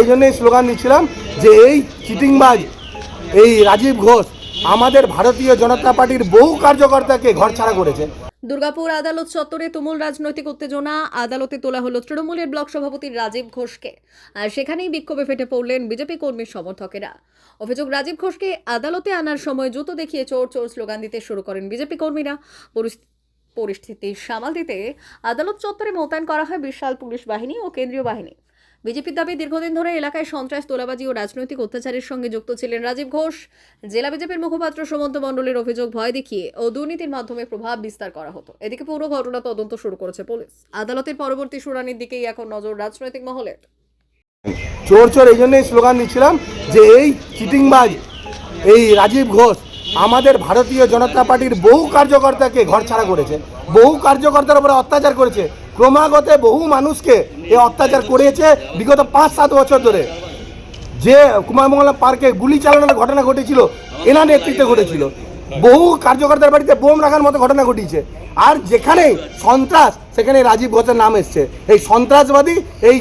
এই জন্যই স্লোগান দিচ্ছিলাম যে এই চিটিংবাজ এই রাজীব ঘোষ আমাদের ভারতীয় জনতা পার্টির বহু কার্যকর্তাকে ঘরছাড়া করেছে। দুর্গাপুর আদালত চত্বরে তুমুল রাজনৈতিক উত্তেজনা। আদালতে তোলা হলো তৃণমূলের ব্লক সভাপতি রাজীব ঘোষকে, আর সেখানেই বিক্ষোভে ফেটে পড়লেন বিজেপি কর্মী সমর্থকেরা। অভিযোগ, রাজীব ঘোষকে আদালতে আনার সময় জুতো দেখিয়ে চোর চোর স্লোগান দিতে শুরু করেন বিজেপি কর্মীরা। পরিস্থিতি সামাল দিতে আদালত চত্বরে মোতায়েন করা হয় বিশাল পুলিশ বাহিনী ও কেন্দ্রীয় বাহিনী। বিজেপির দাবি, দীর্ঘদিন ধরে এলাকায় সন্ত্রাস, তোলাবাজি ও রাজনৈতিক অত্যাচারের সঙ্গে যুক্ত ছিলেন রাজীব ঘোষ। জেলা বিজেপির মুখপাত্র সুমন্ত মণ্ডলের অভিযোগ, ভয় দেখিয়ে ও দুর্নীতির মাধ্যমে প্রভাব বিস্তার করা হতো। এদিকে পুরো ঘটনা তদন্ত শুরু করেছে পুলিশ। আদালতের পরবর্তী শুনানির দিকেই এখন নজর রাজনৈতিক মহলের। চোর চোর এই জন্যই স্লোগান দিচ্ছিলাম যে এই চিটিংবাজ এই রাজীব ঘোষ আমাদের ভারতীয় জনতা পার্টির বহু কার্যকর্তাকে ঘরছাড়া করেছে, বহু কার্যকর্তার উপরে অত্যাচার করেছে, ক্রমাগত বহু মানুষকে এ অত্যাচার করেছে বিগত 5-7 বছর ধরে। যে কুমারমঙ্গলা পার্কে গুলি চালানোর ঘটনা ঘটেছিল এনার নেতৃত্বে ঘটেছিল। বহু কার্যকর্তার বাড়িতে বোম রাখার মতো ঘটনা ঘটিয়েছে। আর যেখানে সন্ত্রাস সেখানে রাজীব ঘোষের নাম এসছে। এই সন্ত্রাসবাদী এই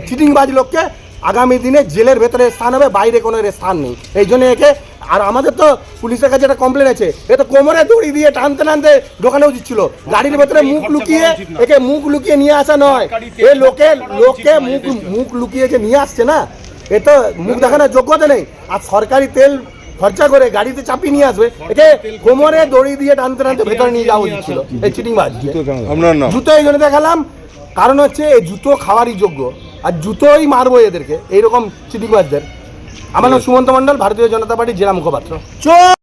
চিটিংবাজ লোককে আগামী দিনে জেলের ভেতরে স্থান হবে, বাইরে কোনো স্থান নেই। এই জন্য একে, আর আমাদের তো পুলিশের কাছে একটা কমপ্লেন আছে, এ তো কোমরে দড়ি দিয়ে টানতে টানতে ঢোকানো উচিত ছিল। গাড়ির ভেতরে মুখ লুকিয়ে একে মুখ লুকিয়ে নিয়ে আসা নয়। এ লোকে মুখ লুকিয়ে যে নিয়ে আসছে না, এ তো মুখ দেখানোর যোগ্যতা নেই। আর সরকারি তেল খরচা করে গাড়িতে চাপিয়ে নিয়ে আসবে, একে কোমরে দড়ি দিয়ে টানতে টানতে ভেতরে নিয়ে যাওয়া উচিত ছিল। এই চিটিংবাজ জুতো এই জন্য দেখালাম, কারণ হচ্ছে এই জুতো খাওয়ারই যোগ্য, আর জুতোই মারবো এদেরকে, এইরকম চিটিংবাজদের। আমার নাম সুমন্ত মণ্ডল, ভারতীয় জনতা পার্টির জেলা মুখপাত্র।